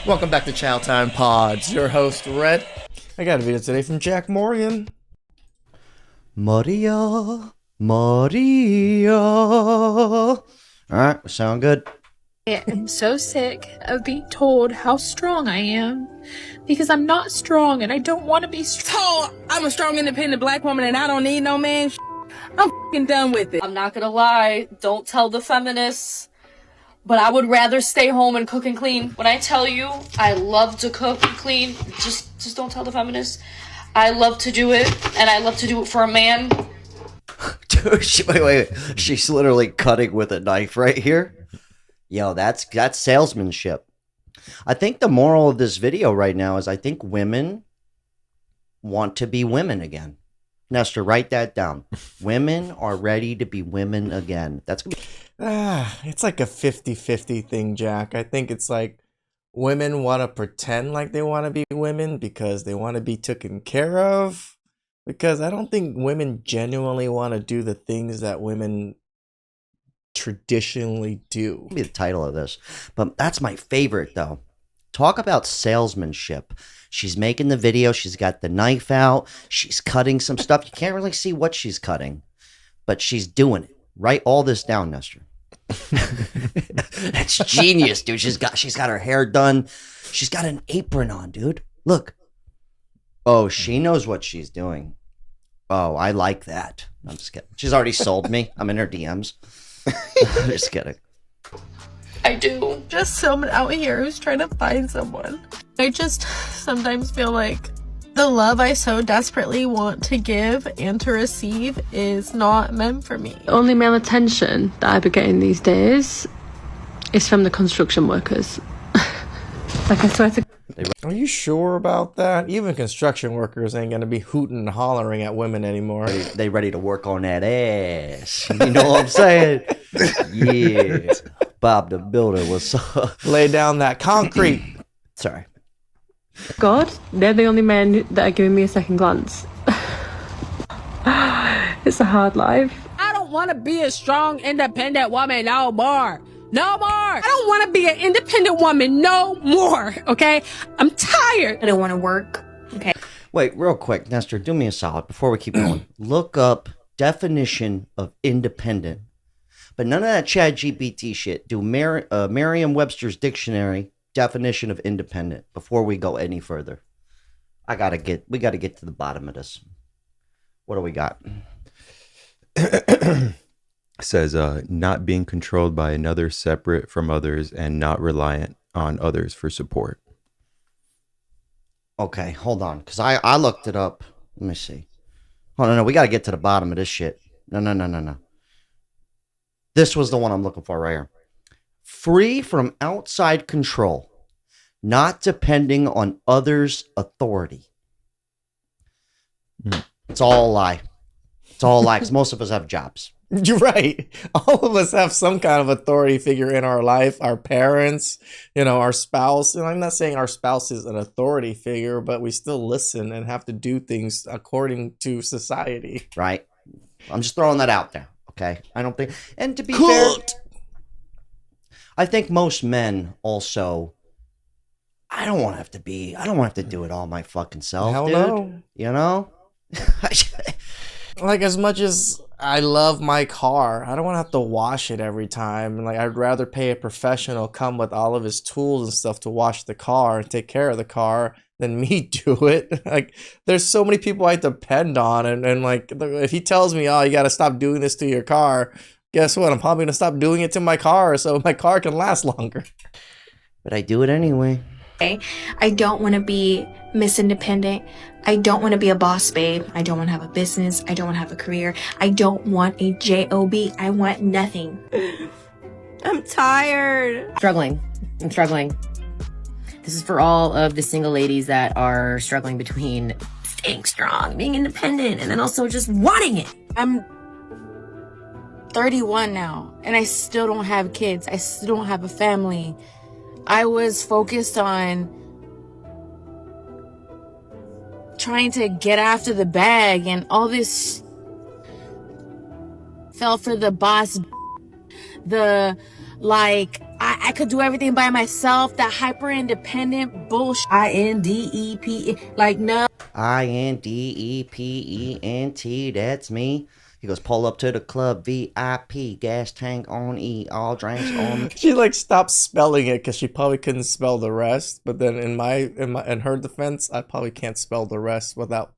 Welcome back to Chow Time Pods. Your host, Red. I got a video today from Jack Morgan. Maria, Maria. All right, sound good? I am so sick of being told how strong I am because I'm not strong and I don't want to be strong. I'm a strong, independent black woman and I don't need no man. I'm f***ing done with it. I'm not gonna lie, don't tell the feminists, but I would rather stay home and cook and clean. When I tell you I love to cook and clean, just don't tell the feminists. I love to do it, and I love to do it for a man. Dude, wait. She's literally cutting with a knife right here. Yo, that's salesmanship. I think the moral of this video right now is I think women want to be women again. Nestor, write that down. Women are ready to be women again. That's It's like a 50-50 thing, Jack. I think it's like women want to pretend like they want to be women because they want to be taken care of. Because I don't think women genuinely want to do the things that women traditionally do. be the title of this. But that's my favorite, though. Talk about salesmanship. She's making the video. She's got the knife out. She's cutting some stuff. You can't really see what she's cutting, but she's doing it. Write all this down, Nestor. That's genius, dude. She's got her hair done. She's got an apron on, dude. Look. Oh, she knows what she's doing. Oh, I like that. I'm just kidding. She's already sold me. I'm in her DMs. I'm just kidding. I do. Just someone out here who's trying to find someone. I just sometimes feel like the love I so desperately want to give and to receive is not meant for me. The only male attention that I've been getting these days is from the construction workers. Like, I swear to... Are you sure about that? Even construction workers ain't gonna be hooting and hollering at women anymore. They ready to work on that ass. You know what I'm saying? Yeah. Bob the Builder was Lay down that concrete. sorry. God, they're the only men that are giving me a second glance. It's a hard life. I don't want to be a strong, independent woman no more. No more. I don't want to be an independent woman no more. Okay? I'm tired. I don't want to work. Okay. Wait, real quick, Nestor, do me a solid before we keep going. Look up definition of independent. But none of that ChatGPT shit. Do Merriam-Webster's dictionary definition of independent before we go any further. We gotta get to the bottom of this. What do we got? Says not being controlled by another, separate from others, and not reliant on others for support. Okay, hold on, because I looked it up. Let me see. Oh, no, we got to get to the bottom of this shit. No. This was the one I'm looking for right here. Free from outside control, not depending on others' authority. It's all a lie. It's all a lie, because most of us have jobs. You're right. All of us have some kind of authority figure in our life. Our parents, our spouse. And I'm not saying our spouse is an authority figure, but we still listen and have to do things according to society. Right? I'm just throwing that out there. Okay? I don't think... And to be fair, I think most men also... I don't want to have to do it all my fucking self, Hell dude. no. You know? Like, as much as I love my car, I don't want to have to wash it every time. And like, I'd rather pay a professional come with all of his tools and stuff to wash the car and take care of the car than me do it. Like, there's so many people I depend on, and like, if he tells me, oh, you got to stop doing this to your car, guess what? I'm probably gonna stop doing it to my car so my car can last longer. But I do it anyway. I don't want to be Miss Independent. I don't want to be a boss babe. I don't want to have a business. I don't want to have a career. I don't want a job. I want nothing. I'm tired. I'm struggling. This is for all of the single ladies that are struggling between staying strong, being independent, and then also just wanting it. I'm 31 now, and I still don't have kids. I still don't have a family. I was focused on trying to get after the bag and all this. Fell for the boss, I I could do everything by myself, that hyper independent bullshit. INDEPE. Like, no. INDEPENT, that's me. He goes, pull up to the club, VIP, gas tank on E, all drinks on. She like stopped spelling it because she probably couldn't spell the rest. But then in her defense, I probably can't spell the rest without,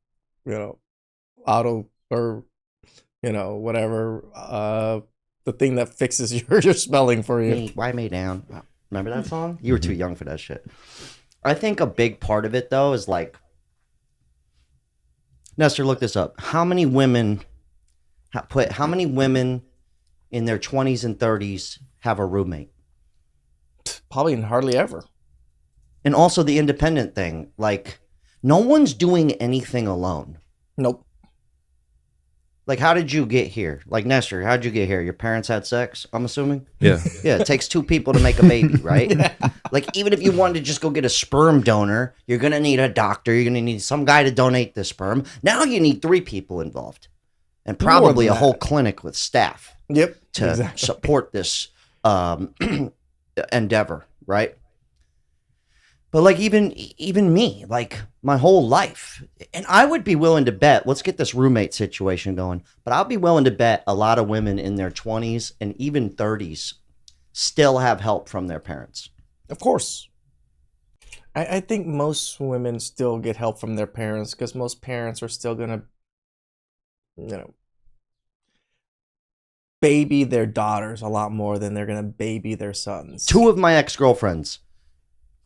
auto or whatever the thing that fixes your spelling for you. Why me down? Remember that song? You were too young for that shit. I think a big part of it though is like, Nestor, look this up. How many women in their 20s and 30s have a roommate? Probably hardly ever. And also the independent thing. Like, no one's doing anything alone. Nope. Like, how did you get here? Like, Nestor, how did you get here? Your parents had sex, I'm assuming? Yeah. Yeah, it takes two people to make a baby, right? Yeah. Like, even if you wanted to just go get a sperm donor, you're going to need a doctor. You're going to need some guy to donate the sperm. Now you need 3 people involved. And probably a whole clinic with staff. Yep. To support this endeavor, right? But like even me, like my whole life, and I would be willing to bet, let's get this roommate situation going, but I'll be willing to bet a lot of women in their 20s and even 30s still have help from their parents. Of course. I think most women still get help from their parents because most parents are still going to, baby their daughters a lot more than they're going to baby their sons. 2 of my ex-girlfriends,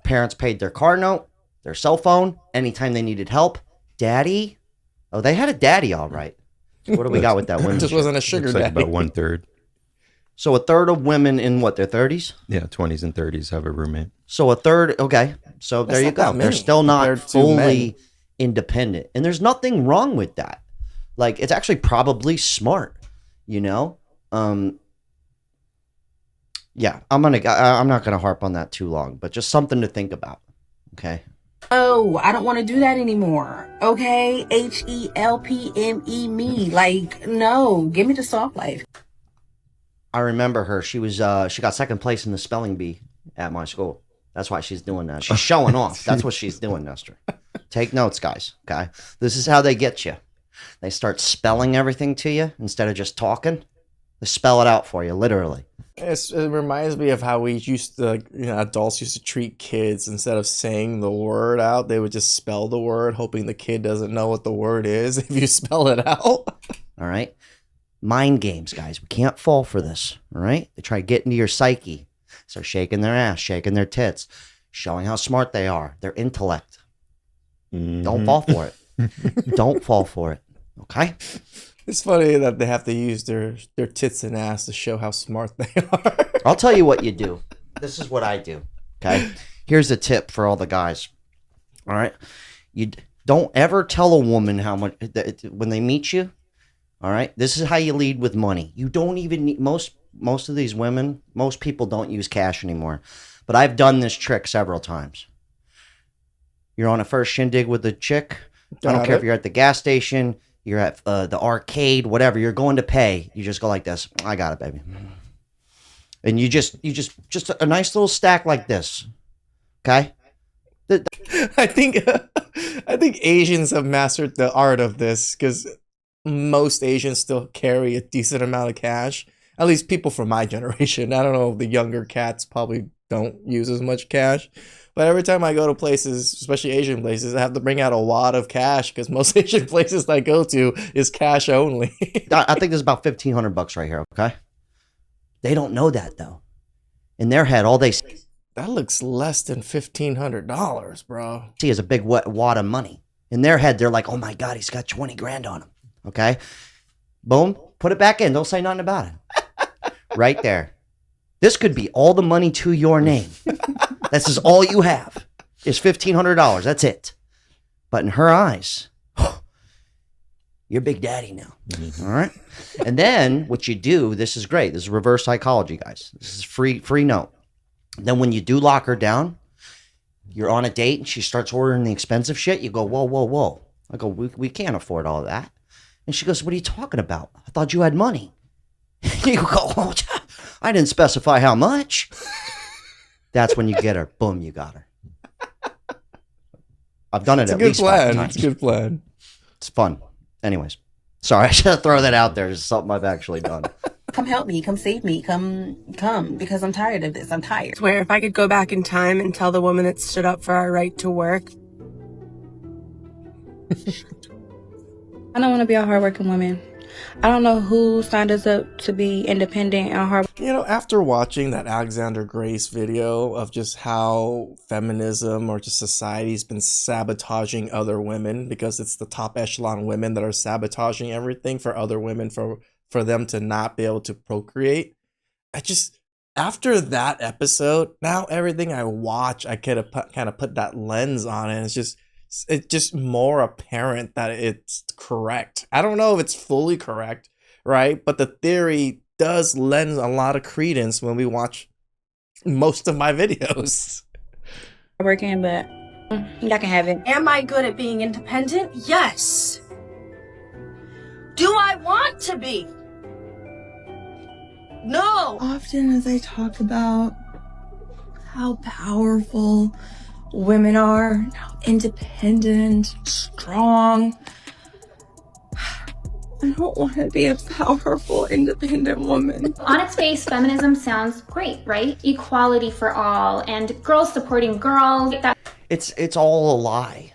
parents paid their car note, their cell phone, anytime they needed help. Daddy? Oh, they had a daddy, all right. What do we got with that women? Just wasn't a sugar Looks like daddy. about 1/3. So a third of women in what, their 30s? Yeah, 20s and 30s have a roommate. So a third, okay. So That's there you not that go. They're many still not compared to fully men. independent. And there's nothing wrong with that. Like, it's actually probably smart, Yeah, I'm not gonna harp on that too long, but just something to think about. Okay. Oh, I don't want to do that anymore. Okay? HELPME, me. Like, no, give me the soft life. I remember her. She was she got second place in the spelling bee at my school. That's why she's doing that. She's showing off. That's what she's doing, Nestor. Take notes, guys. Okay. This is how they get you. They start spelling everything to you instead of just talking. They spell it out for you, literally. It reminds me of how we used to, adults used to treat kids. Instead of saying the word out, they would just spell the word, hoping the kid doesn't know what the word is if you spell it out. All right. Mind games, guys. We can't fall for this. All right. They try to get into your psyche. Start shaking their ass, shaking their tits, showing how smart they are, their intellect. Mm-hmm. Don't fall for it. Don't fall for it. Okay. It's funny that they have to use their tits and ass to show how smart they are. I'll tell you what you do. This is what I do. Okay. Here's a tip for all the guys. All right. You don't ever tell a woman how much when they meet you. All right. This is how you lead with money. You don't even need most of these women. Most people don't use cash anymore. But I've done this trick several times. You're on a first shindig with a chick. I don't care if you're at the gas station. You're at the arcade, whatever. You're going to pay. You just go like this. I got it, baby. And you just a nice little stack like this. Okay. I think Asians have mastered the art of this because most Asians still carry a decent amount of cash. At least people from my generation. I don't know if the younger cats probably don't use as much cash. But every time I go to places, especially Asian places, I have to bring out a wad of cash because most Asian places I go to is cash only. I think there's about $1,500 right here. Okay. They don't know that though. In their head, all they see That looks less than $1,500, bro. is a big wad of money. In their head, they're like, "Oh my God, he's got 20 grand on him." Okay. Boom. Put it back in. Don't say nothing about it. Right there. This could be all the money to your name. This is all you have is $1,500. That's it. But in her eyes, you're Big Daddy now. Mm-hmm. All right. And then what you do, this is great. This is reverse psychology, guys. This is free note. Then when you do lock her down, you're on a date and she starts ordering the expensive shit. You go, whoa, whoa, whoa. I go, we can't afford all that. And she goes, what are you talking about? I thought you had money. You go, oh, I didn't specify how much. That's when you get her. Boom, you got her. I've done it It's a at good least 5 plan. times. It's a good plan. It's fun. Anyways, sorry, I should throw that out there. It's something I've actually done. Come help me. Come save me. Come, because I'm tired of this. I'm tired. I swear, if I could go back in time and tell the woman that stood up for our right to work. I don't want to be a hardworking woman. I don't know who signed us up to be independent and hard. You know, after watching that Alexander Grace video of just how feminism or just society's been sabotaging other women, because it's the top echelon women that are sabotaging everything for other women for them to not be able to procreate. After that episode, now everything I watch, I kind of put that lens on it. It's just more apparent that it's correct. I don't know if it's fully correct, right? But the theory does lend a lot of credence when we watch most of my videos. Working, but y'all can have it. Am I good at being independent? Yes. Do I want to be? No. Often as I talk about how powerful women are, how independent, strong, I don't want to be a powerful, independent woman. On its face, feminism sounds great, right? Equality for all and girls supporting girls. It's all a lie.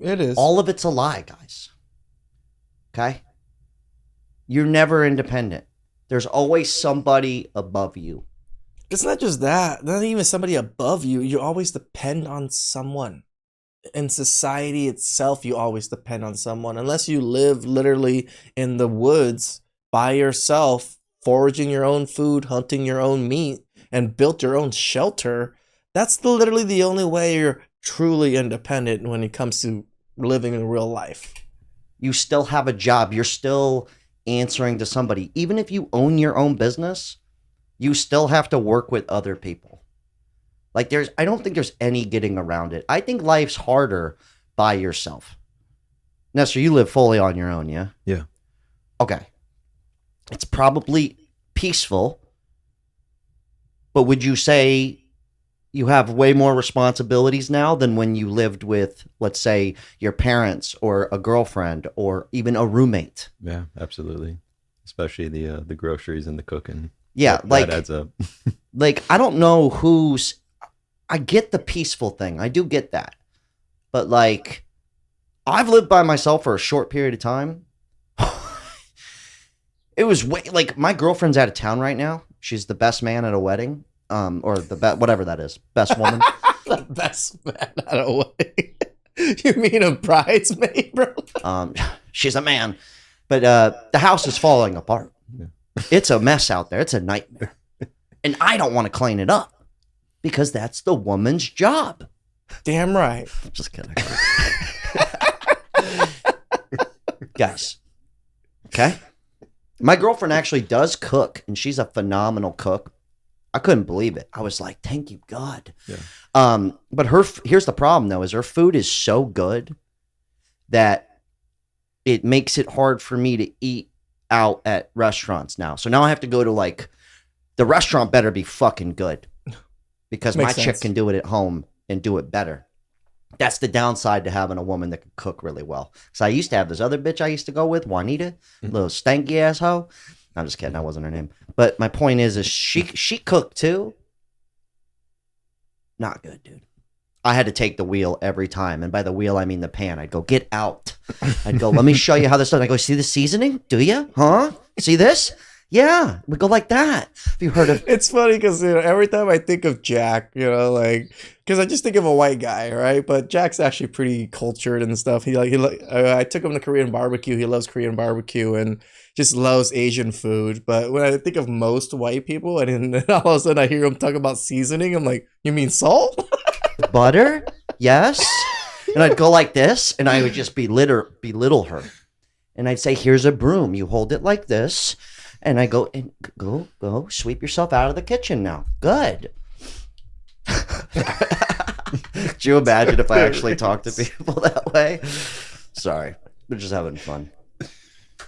It is. All of it's a lie, guys. Okay? You're never independent. There's always somebody above you. It's not just that. Not even somebody above you. You always depend on someone. In society itself, you always depend on someone. Unless you live literally in the woods by yourself, foraging your own food, hunting your own meat, and built your own shelter. That's literally the only way you're truly independent when it comes to living in real life. You still have a job. You're still answering to somebody. Even if you own your own business, you still have to work with other people. Like I don't think there's any getting around it. I think life's harder by yourself. Nestor, you live fully on your own, yeah? Yeah. Okay. It's probably peaceful, but would you say you have way more responsibilities now than when you lived with, let's say, your parents or a girlfriend or even a roommate? Yeah, absolutely. Especially the groceries and the cooking. Yeah, that adds up. Like, I don't know I get the peaceful thing. I do get that. But like, I've lived by myself for a short period of time. It was like, my girlfriend's out of town right now. She's the best man at a wedding. Or whatever that is. Best woman. The best man at a wedding. You mean a bridesmaid, bro? She's a man. But the house is falling apart. Yeah. It's a mess out there. It's a nightmare. And I don't want to clean it up because that's the woman's job. Damn right. Just kidding. Guys. Okay? My girlfriend actually does cook, and she's a phenomenal cook. I couldn't believe it. I was like, thank you, God. Yeah. But here's the problem, though, is her food is so good that it makes it hard for me to eat out at restaurants now. So now I have to go to, like, the restaurant better be fucking good because my chick can do it at home and do it better. That's the downside to having a woman that can cook really well. So I used to have this other bitch I used to go with, Juanita, little stanky ass hoe. I'm just kidding. That wasn't her name. But my point is she cooked too. Not good, dude. I had to take the wheel every time. And by the wheel, I mean the pan. I'd go, get out. I'd go, let me show you how this does. I go, see the seasoning? Do you? Huh? See this? Yeah. We go like that. Have you heard of... It's funny because, you know, every time I think of Jack, you know, like, because I just think of a white guy, right? But Jack's actually pretty cultured and stuff. I took him to Korean barbecue. He loves Korean barbecue and just loves Asian food. But when I think of most white people, and then all of a sudden I hear him talk about seasoning, I'm like, you mean salt? Butter? Yes. And I'd go like this, and I would just belittle her. And I'd say, here's a broom. You hold it like this. And I go, and go, sweep yourself out of the kitchen now. Good. Could you imagine if I actually talked to people that way? Sorry. We're just having fun.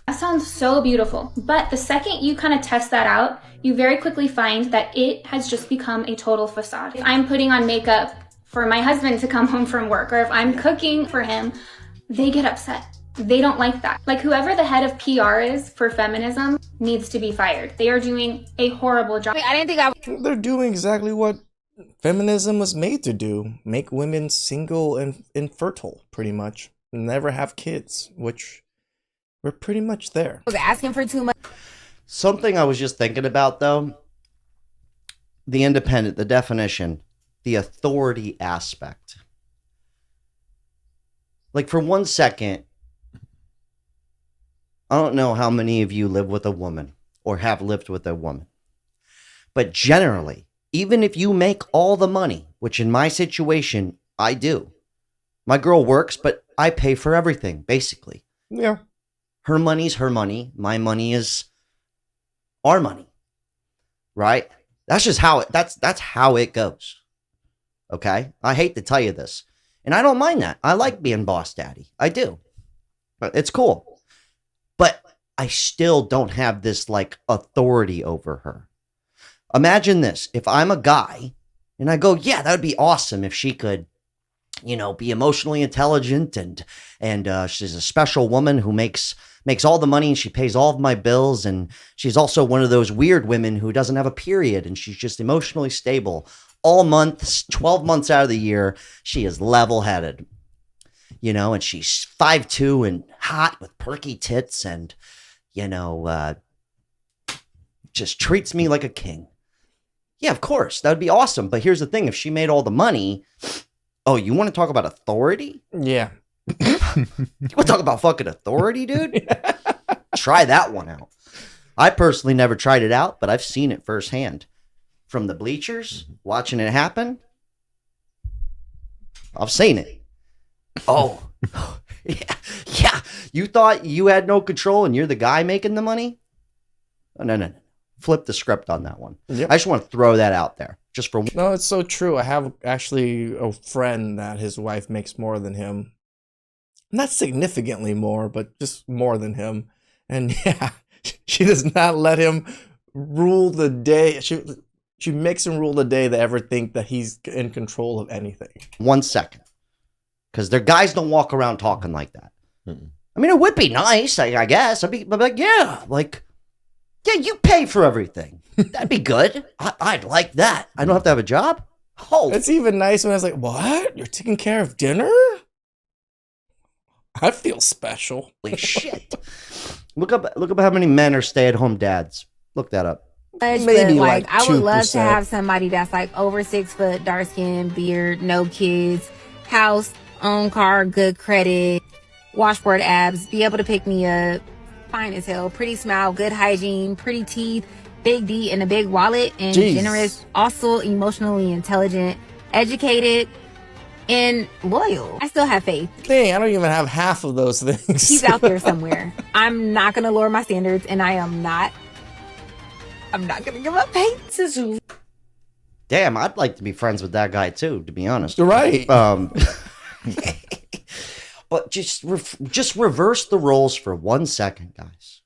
That sounds so beautiful. But the second you kind of test that out, you very quickly find that it has just become a total facade. If I'm putting on makeup for my husband to come home from work, or if I'm cooking for him, they get upset. They don't like that. Like, whoever the head of PR is for feminism needs to be fired. They are doing a horrible job. I didn't think they're doing exactly what feminism was made to do. Make women single and infertile, pretty much. Never have kids, which we're pretty much there. Was asking for too much. Something I was just thinking about, though, the independent, the definition, the authority aspect. Like, for 1 second, I don't know how many of you live with a woman or have lived with a woman. But generally, even if you make all the money, which in my situation, I do. My girl works, but I pay for everything, basically. Yeah. Her money's her money. My money is our money. Right? That's just how that's how it goes. Okay? I hate to tell you this. And I don't mind that. I like being boss daddy. I do. But it's cool. But I still don't have this like authority over her. Imagine this. If I'm a guy and I go, yeah, that would be awesome if she could, you know, be emotionally intelligent and she's a special woman who makes all the money and she pays all of my bills. And she's also one of those weird women who doesn't have a period and she's just emotionally stable all months, 12 months out of the year. She is level-headed. You know, and she's 5'2" and hot with perky tits and, you know, just treats me like a king. Yeah, of course. That would be awesome. But here's the thing. If she made all the money, oh, you want to talk about authority? Yeah. You want to talk about fucking authority, dude? Try that one out. I personally never tried it out, but I've seen it firsthand. From the bleachers, watching it happen. I've seen it. Oh, yeah. You thought you had no control and you're the guy making the money? Oh, no. Flip the script on that one. Yep. I just want to throw that out there. Just for No, it's so true. I have actually a friend that his wife makes more than him. Not significantly more, but just more than him. And yeah, she does not let him rule the day. She makes him rule the day they ever think that he's in control of anything. 1 second. Because their guys don't walk around talking like that. Mm-mm. I mean, it would be nice, I guess. I'd be like, yeah, you pay for everything. That'd be good. I'd like that. I don't have to have a job. Oh, it's even nice when I was like, what? You're taking care of dinner? I feel special. Holy shit. Look up how many men are stay-at-home dads. Look that up. Maybe like I would love to have somebody that's like over 6 foot, dark skin, beard, no kids, house, own car, good credit, washboard abs, be able to pick me up, fine as hell, pretty smile, good hygiene, pretty teeth, big D and a big wallet, and generous, also emotionally intelligent, educated, and loyal. I still have faith. Dang, I don't even have half of those things. He's out there somewhere. I'm not gonna lower my standards, and I'm not gonna give up faith. Damn, I'd like to be friends with that guy too, to be honest. Right. But just reverse the roles for 1 second, guys.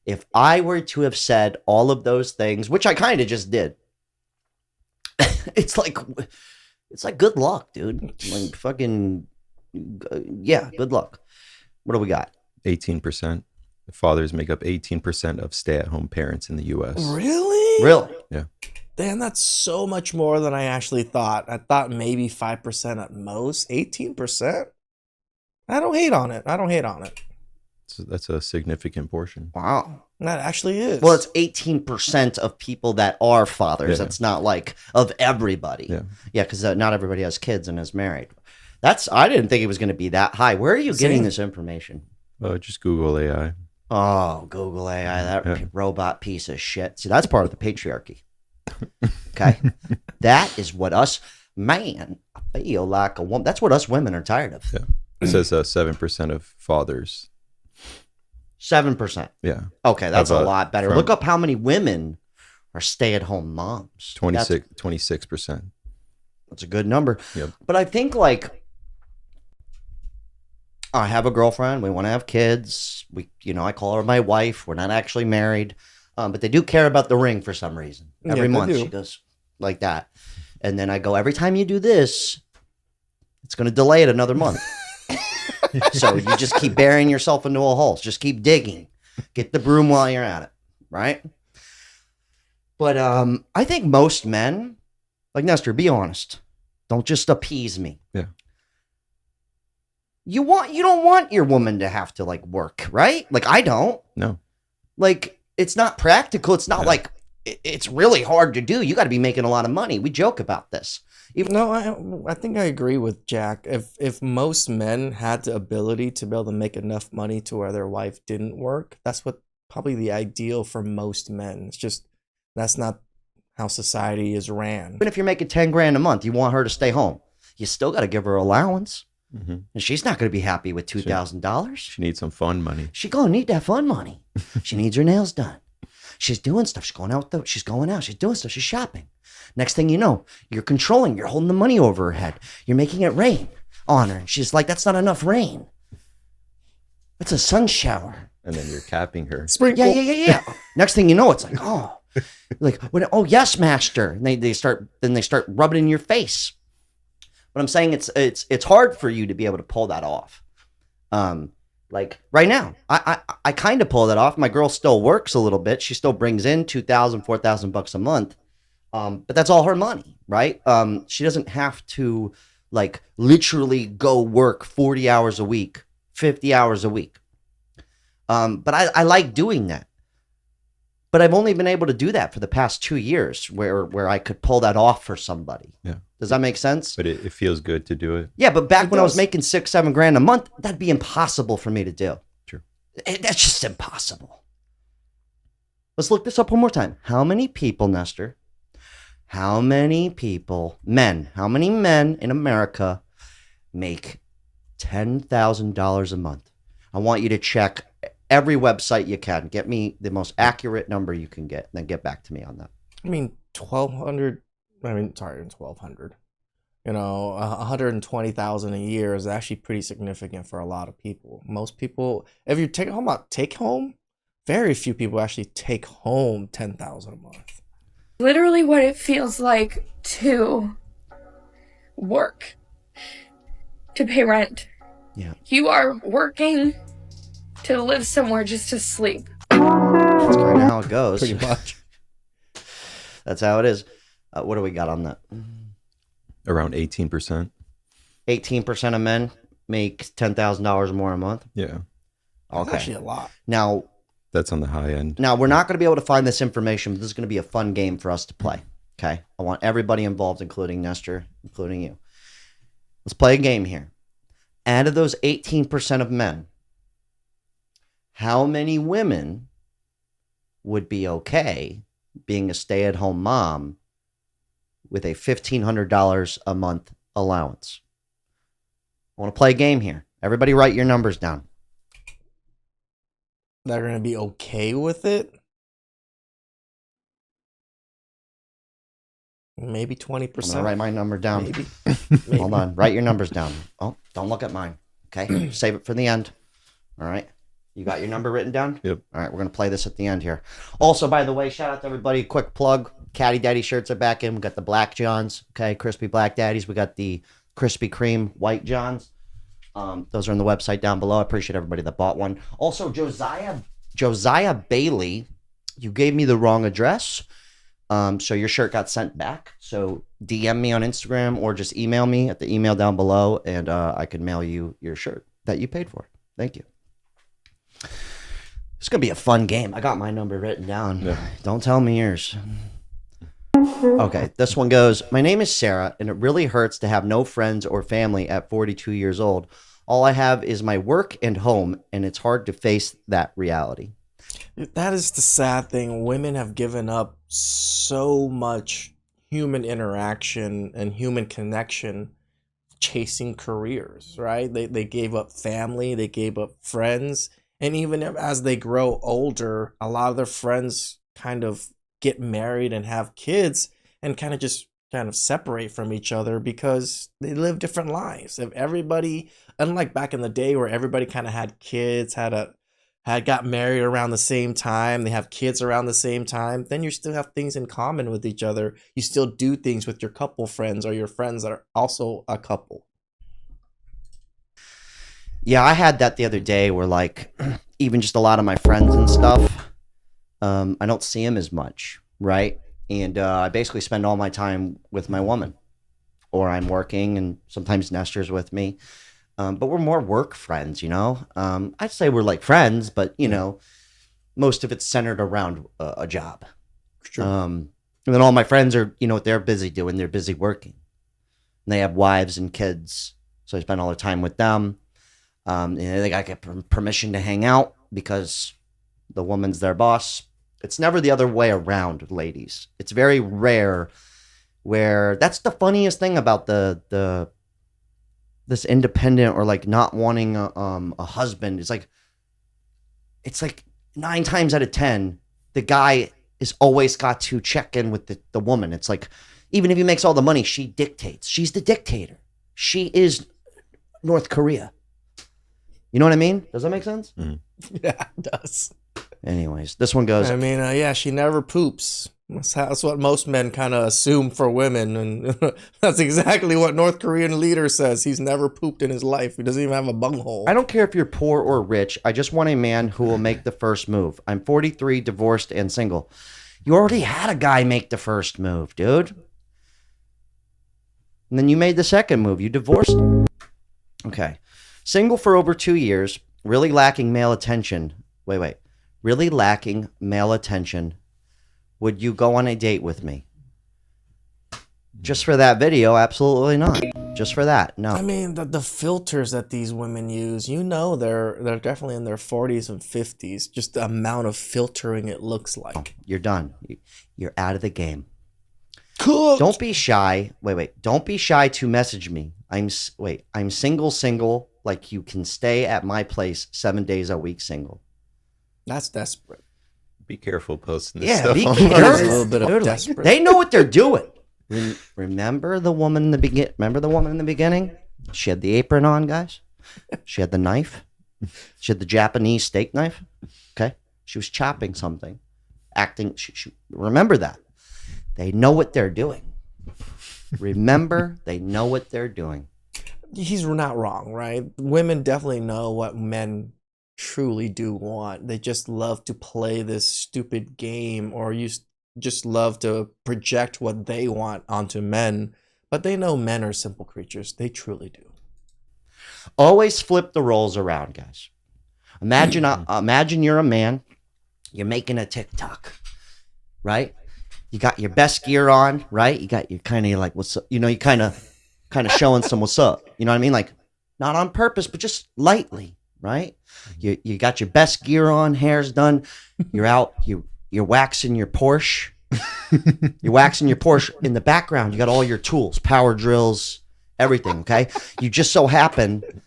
If I were to have said all of those things, which I kind of just did, it's like good luck, dude. Like fucking, yeah, good luck. What do we got? 18%. Fathers make up 18% of stay-at-home parents in the U.S. Really? Really? Yeah. Damn, that's so much more than I actually thought. I thought maybe 5% at most. 18%? I don't hate on it. So that's a significant portion. Wow. That actually is. Well, it's 18% of people that are fathers. Yeah. That's not like of everybody. Yeah. Yeah, because not everybody has kids and is married. I didn't think it was going to be that high. Where are you getting this information? Just Google AI. Oh, Google AI, that robot piece of shit. See, that's part of the patriarchy. Okay? That is what us, man, I feel like a woman. That's what us women are tired of. Yeah. It says 7% of fathers. 7%. Yeah. Okay, that's a lot better. Look up how many women are stay-at-home moms. 26%. That's a good number. Yep. But I think like I have a girlfriend. We want to have kids. I call her my wife. We're not actually married, but they do care about the ring for some reason. Every month she goes like that, and then I go, every time you do this, it's going to delay it another month. So you just keep burying yourself into a hole. Just keep digging. Get the broom while you're at it, right? But I think most men, like Nestor, be honest. Don't just appease me. Yeah. You don't want your woman to have to like work, right? Like I don't. No. Like it's not practical. It's not like it's really hard to do. You got to be making a lot of money. We joke about this. No, I think I agree with Jack. If most men had the ability to be able to make enough money to where their wife didn't work, that's what probably the ideal for most men. It's just that's not how society is ran. Even if you're making 10 grand a month, you want her to stay home. You still got to give her allowance. Mm-hmm. And she's not going to be happy with $2,000. She needs some fun money. She going to need that fun money. She needs her nails done. She's doing stuff. She's going out. She's going out. She's doing stuff. She's shopping. Next thing you know, you're controlling. You're holding the money over her head. You're making it rain on her. She's like, that's not enough rain. That's a sun shower. And then you're capping her. Sprinkle. Yeah. Next thing you know, it's like, oh yes, master. And they start rubbing it in your face. But I'm saying it's hard for you to be able to pull that off. Like right now, I kind of pull that off. My girl still works a little bit. She still brings in $2,000, $4,000 a month. But that's all her money, right? She doesn't have to like literally go work 40 hours a week, 50 hours a week. But I like doing that. But I've only been able to do that for the past 2 years where I could pull that off for somebody. Yeah. Does that make sense? But it feels good to do it. Yeah, but back when I was making $6-7 grand a month, that'd be impossible for me to do. True. That's just impossible. Let's look this up one more time. How many people, Nestor? How many men in America make $10,000 a month? I want you to check every website you can. Get me the most accurate number you can get, and then get back to me on that. I mean, 1,200. 1,200. 120,000 a year is actually pretty significant for a lot of people. Most people, if you take home, very few people actually take home 10,000 a month. Literally what it feels like to work, to pay rent. Yeah. You are working to live somewhere just to sleep. That's kind of how it goes. Pretty much. That's how it is. What do we got on that? Around 18%. 18% of men make $10,000 more a month? Yeah. Okay. That's actually a lot. Now, that's on the high end. Now, we're not going to be able to find this information, but this is going to be a fun game for us to play. Okay? I want everybody involved, including Nestor, including you. Let's play a game here. Out of those 18% of men, how many women would be okay being a stay-at-home mom with a $1,500 a month allowance? I want to play a game here. Everybody write your numbers down. They're going to be okay with it? Maybe 20%. I'm going to write my number down. Maybe. Hold on. Write your numbers down. Oh, don't look at mine. Okay? Save it for the end. All right? You got your number written down? Yep. All right, we're going to play this at the end here. Also, by the way, shout out to everybody. Quick plug. Caddy Daddy shirts are back in. We got the Black Johns. Okay? Crispy Black Daddies. We got the Krispy Kreme White Johns. Those are on the website down below. I appreciate everybody that bought one. Also, Josiah Bailey, you gave me the wrong address. So your shirt got sent back. So DM me on Instagram or just email me at the email down below, and I can mail you your shirt that you paid for. Thank you. It's going to be a fun game. I got my number written down. Yeah. Don't tell me yours. Okay, this one goes, my name is Sarah, and it really hurts to have no friends or family at 42 years old. All I have is my work and home, and it's hard to face that reality. That is the sad thing. Women have given up so much human interaction and human connection chasing careers, right? They gave up family, they gave up friends, and even as they grow older, a lot of their friends kind of get married and have kids and kind of just kind of separate from each other because they live different lives. If everybody, unlike back in the day where everybody kind of had kids, had got married around the same time, they have kids around the same time, then you still have things in common with each other. You still do things with your couple friends or your friends that are also a couple. Yeah, I had that the other day where like even just a lot of my friends and stuff, I don't see them as much, right? And I basically spend all my time with my woman, or I'm working, and sometimes Nestor's with me. But we're more work friends, you know? I'd say we're like friends, but, you know, most of it's centered around a job. Sure. And then all my friends are, you know what they're busy doing? They're busy working. And they have wives and kids. So I spend all the time with them. You know, they got to get permission to hang out because the woman's their boss. It's never the other way around, ladies. It's very rare where that's the funniest thing about this independent or like not wanting a husband. It's like 9 times out of 10, the guy is always got to check in with the woman. It's like, even if he makes all the money, she dictates. She's the dictator. She is North Korea. You know what I mean? Does that make sense? Mm-hmm. Yeah, it does. Anyways, this one goes. I mean, yeah, she never poops. That's what most men kind of assume for women, and that's exactly what North Korean leader says. He's never pooped in his life. He doesn't even have a bunghole. I don't care if you're poor or rich. I just want a man who will make the first move. I'm 43, divorced, and single. You already had a guy make the first move, dude. And then you made the second move. You divorced. Okay. Single for over 2 years, really lacking male attention. Wait. Really lacking male attention. Would you go on a date with me? Just for that video, absolutely not. Just for that, no. I mean, the filters that these women use, you know, they're definitely in their 40s and 50s. Just the amount of filtering it looks like. You're done. You're out of the game. Cool. Don't be shy. Wait. Don't be shy to message me. I'm single. Like you can stay at my place 7 days a week single. That's desperate. Be careful posting this Yeah, stuff be online. That is a careful. little bit of Dude, desperate. They know what they're doing. Remember the woman in the begin? Remember the woman in the beginning? She had the apron on, guys. She had the knife. She had the Japanese steak knife. Okay, she was chopping something, acting. Remember that. They know what they're doing. Remember, they know what they're doing. He's not wrong, right? Women definitely know what men truly do want. They just love to play this stupid game, or just love to project what they want onto men. But they know men are simple creatures. They truly do. Always flip the roles around, guys. Imagine you're a man. You're making a TikTok, right? You got your best gear on, right? You got your kind of like what's up, you know, you kind of showing some what's up. You know what I mean? Like not on purpose, but just lightly, right? You got your best gear on, hair's done. You're out. You're waxing your Porsche. You're waxing your Porsche in the background. You got all your tools, power drills, everything. Okay. You just so happen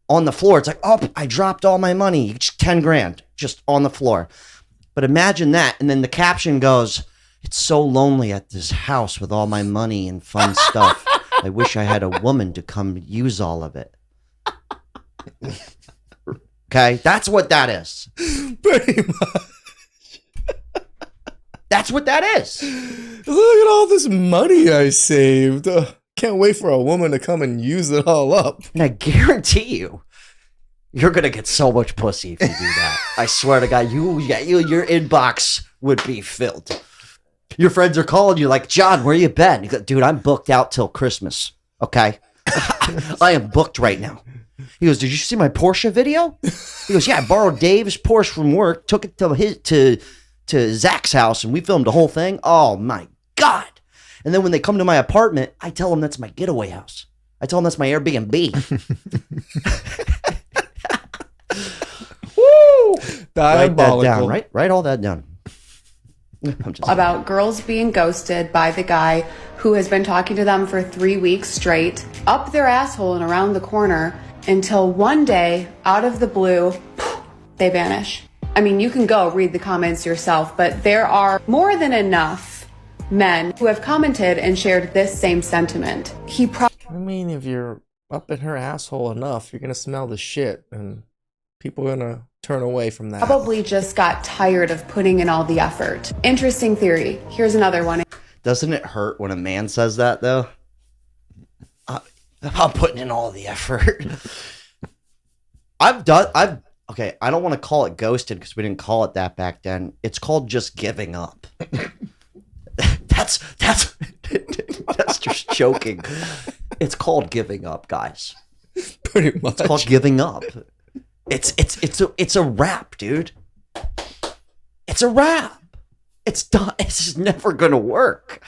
on the floor. It's like, oh, I dropped all my money. Just 10 grand just on the floor. But imagine that. And then the caption goes, "It's so lonely at this house with all my money and fun stuff. I wish I had a woman to come use all of it." Okay, that's what that is. Pretty much. That's what that is. Look at all this money I saved. Can't wait for a woman to come and use it all up. And I guarantee you're gonna get so much pussy if you do that. I swear to God, your inbox would be filled. Your friends are calling you like, "John, where you been?" You go, "Dude, I'm booked out till Christmas. Okay, I am booked right now." He goes, "Did you see my Porsche video?" He goes, "Yeah, I borrowed Dave's Porsche from work, took it to Zach's house, and we filmed the whole thing. Oh my God!" And then when they come to my apartment, I tell them that's my getaway house. I tell them that's my Airbnb. Woo! Diabolical. Write that down. Write all that down. About girls being ghosted by the guy who has been talking to them for 3 weeks straight, up their asshole and around the corner, until one day, out of the blue, they vanish. I mean, you can go read the comments yourself, but there are more than enough men who have commented and shared this same sentiment. I mean, if you're up in her asshole enough, you're gonna smell the shit, and people are gonna turn away from that. Probably just got tired of putting in all the effort. Interesting theory. Here's another one. Doesn't it hurt when a man says that, though? I'm putting in all the effort. Okay, I don't want to call it ghosted because we didn't call it that back then. It's called just giving up. That's just joking. It's called giving up, guys. Pretty much. It's called giving up. It's a wrap, dude. It's a wrap. It's done. It's just never gonna work.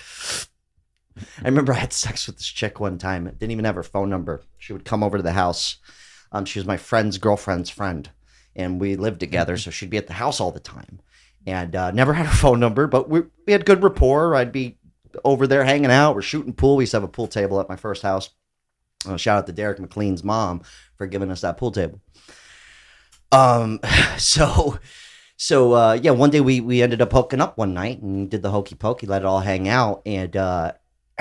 I remember I had sex with this chick one time. I didn't even have her phone number. She would come over to the house. She was my friend's girlfriend's friend, and we lived together, so she'd be at the house all the time. And never had her phone number, but we had good rapport. I'd be over there hanging out. We're shooting pool. We used to have a pool table at my first house. Shout out to Derek McLean's mom for giving us that pool table. Yeah, one day we ended up hooking up one night and did the hokey pokey, let it all hang out. And I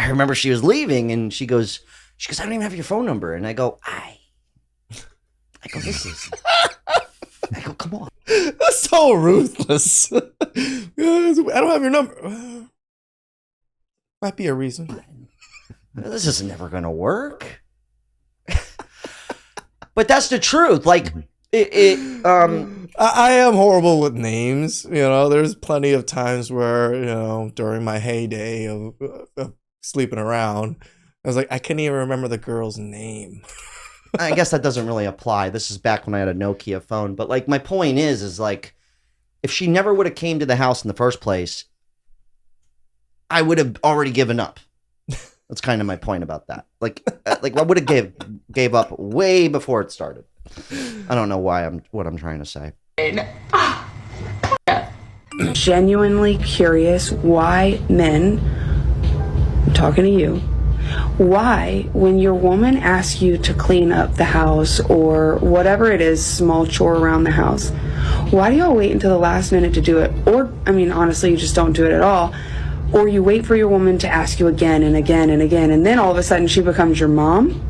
remember she was leaving and she goes, I don't even have your phone number. And I go, I go, come on. That's so ruthless. I don't have your number. Might be a reason. This is never gonna work. But that's the truth. Like, I am horrible with names. You know, there's plenty of times where, you know, during my heyday of sleeping around, I was like, I couldn't even remember the girl's name. I guess that doesn't really apply. This is back when I had a Nokia phone. But like, my point is like, if she never would have came to the house in the first place, I would have already given up. That's kind of my point about that. Like I would have gave up way before it started. I don't know what I'm trying to say. Genuinely curious why men, I'm talking to you, why when your woman asks you to clean up the house or whatever it is, small chore around the house, why do y'all wait until the last minute to do it? Or, I mean, honestly, you just don't do it at all. Or you wait for your woman to ask you again and again and again, and then all of a sudden she becomes your mom?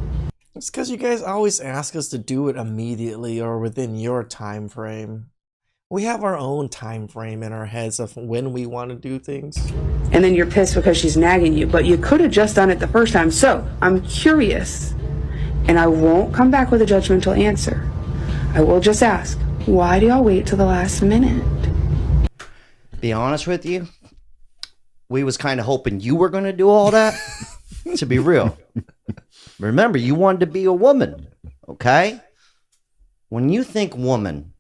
It's because you guys always ask us to do it immediately or within your time frame. We have our own time frame in our heads of when we want to do things. And then you're pissed because she's nagging you, but you could have just done it the first time. So I'm curious, and I won't come back with a judgmental answer. I will just ask, why do y'all wait till the last minute? Be honest with you, we was kind of hoping you were going to do all that. To be real. Remember, you wanted to be a woman, okay? When you think woman,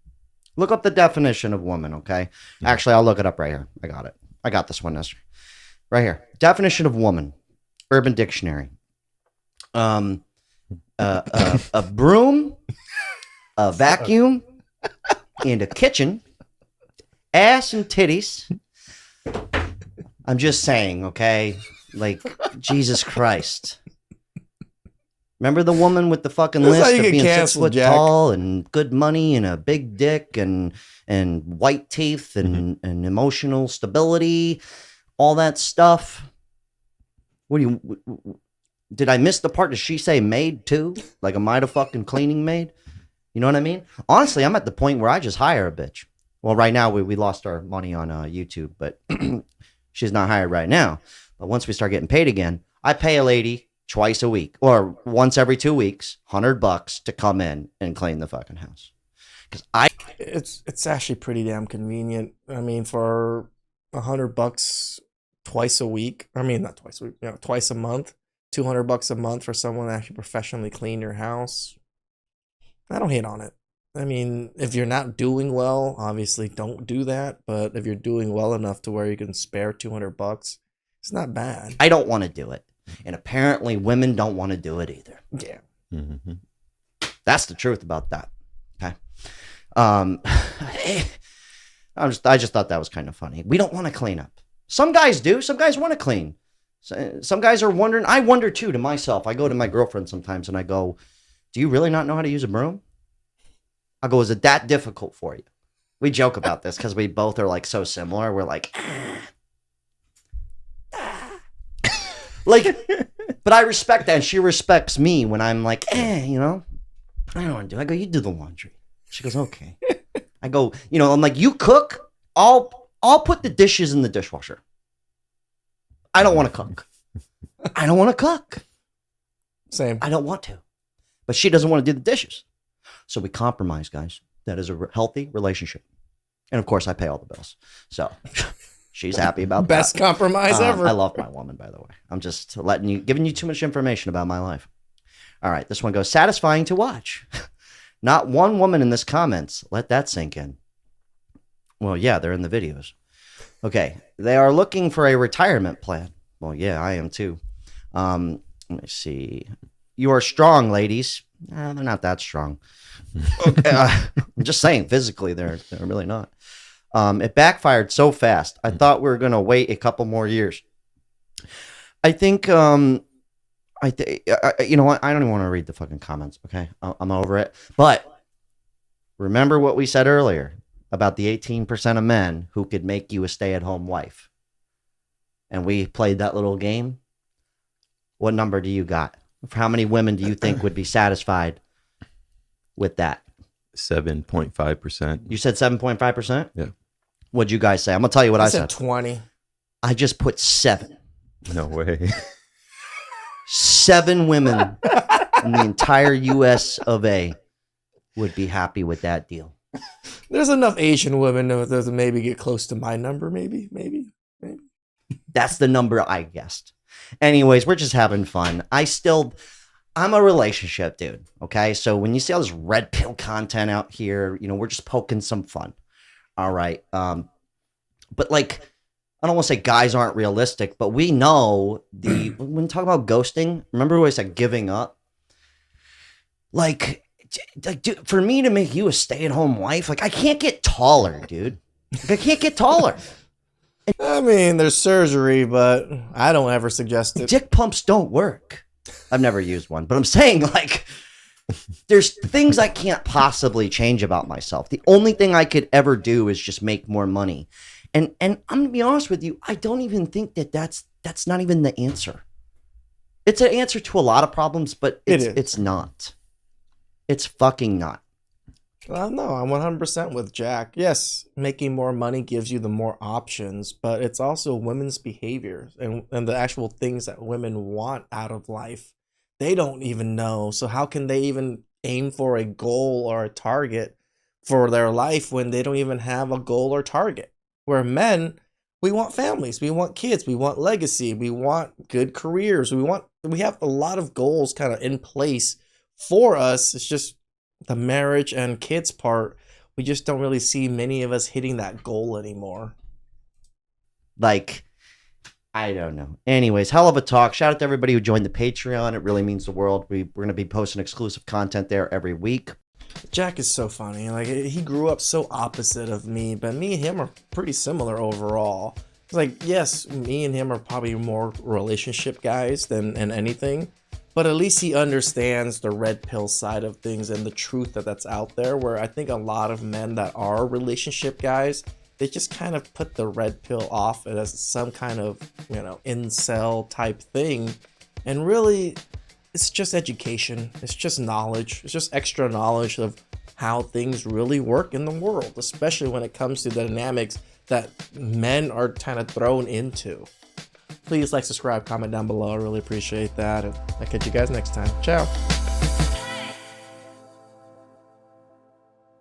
look up the definition of woman, okay? Actually, I'll look it up right here. I got it. I got this one, Nestor. Right here. Definition of woman. Urban Dictionary. A broom, a vacuum, and a kitchen, ass and titties. I'm just saying, okay? Like, Jesus Christ. Remember the woman with the fucking list of being 6 foot tall and good money and a big dick and white teeth and emotional stability, all that stuff? Did I miss the part? Did she say maid too? Like, am I the fucking cleaning maid? You know what I mean? Honestly, I'm at the point where I just hire a bitch. Well, right now we lost our money on YouTube, but she's not hired right now. But once we start getting paid again, I pay a lady twice a week or once every 2 weeks, $100 to come in and clean the fucking house. Because it's actually pretty damn convenient. I mean, for $100 twice a week. I mean, not twice a week, you know, twice a month, $200 a month for someone to actually professionally clean your house. I don't hate on it. I mean, if you're not doing well, obviously don't do that. But if you're doing well enough to where you can spare $200, it's not bad. I don't want to do it. And apparently women don't want to do it either. Yeah. Mm-hmm. That's the truth about that. Okay. I just thought that was kind of funny. We don't want to clean up. Some guys do. Some guys want to clean. Some guys are wondering. I wonder too to myself. I go to my girlfriend sometimes and I go, do you really not know how to use a broom? I go, is it that difficult for you? We joke about this because we both are like so similar. We're like, But I respect that, and she respects me when I'm like, you know, I don't want to do. I go, you do the laundry. She goes, okay. I go, you know, I'm like, you cook. I'll put the dishes in the dishwasher. I don't want to cook. I don't want to cook. Same. I don't want to. But she doesn't want to do the dishes. So we compromise, guys. That is a healthy relationship. And of course, I pay all the bills. So she's happy about that. Best compromise ever. I love my woman, by the way. I'm just giving you too much information about my life. All right, this one goes, satisfying to watch. Not one woman in this comments. Let that sink in. Well, yeah, they're in the videos. Okay, they are looking for a retirement plan. Well, yeah, I am too. Let me see. You are strong, ladies. They're not that strong. Okay, I'm just saying, physically, they're really not. It backfired so fast. I thought we were going to wait a couple more years. I think, you know what? I don't even want to read the fucking comments, okay? I'm over it. But remember what we said earlier about the 18% of men who could make you a stay-at-home wife. And we played that little game. What number do you got? For how many women do you think would be satisfied with that? 7.5%. You said 7.5%? Yeah. What'd you guys say? I'm going to tell you what I said. 20. I just put 7. No way. 7 women in the entire US of A would be happy with that deal. There's enough Asian women to maybe get close to my number, maybe. That's the number I guessed. Anyways, we're just having fun. I'm a relationship dude, okay? So when you see all this red pill content out here, you know, we're just poking some fun. All right. But like, I don't want to say guys aren't realistic, but we know when we talk about ghosting, remember what I said, giving up? Like, dude, for me to make you a stay-at-home wife, like I can't get taller, dude. Like, I can't get taller. I mean, there's surgery, but I don't ever suggest it. Dick pumps don't work. I've never used one, but I'm saying like there's things I can't possibly change about myself. The only thing I could ever do is just make more money. And I'm going to be honest with you, I don't even think that's not even the answer. It's an answer to a lot of problems, but it's not. It's fucking not. Well, no, I'm 100% with Jack. Yes, making more money gives you the more options, but it's also women's behaviors and the actual things that women want out of life. They don't even know. So how can they even aim for a goal or a target for their life when they don't even have a goal or target? Where men, we want families, we want kids, we want legacy, we want good careers, we have a lot of goals kind of in place for us. It's just the marriage and kids part, we just don't really see many of us hitting that goal anymore. Like, I don't know. Anyways, hell of a talk. Shout out to everybody who joined the Patreon. It really means the world. We're going to be posting exclusive content there every week. Jack is so funny. Like, he grew up so opposite of me, but me and him are pretty similar overall. It's like, yes, me and him are probably more relationship guys than anything. But at least he understands the red pill side of things and the truth that's out there, where I think a lot of men that are relationship guys, they just kind of put the red pill off as some kind of, you know, incel type thing. And really, it's just education. It's just knowledge. It's just extra knowledge of how things really work in the world, especially when it comes to the dynamics that men are kind of thrown into. Please like, subscribe, comment down below. I really appreciate that. And I'll catch you guys next time. Ciao.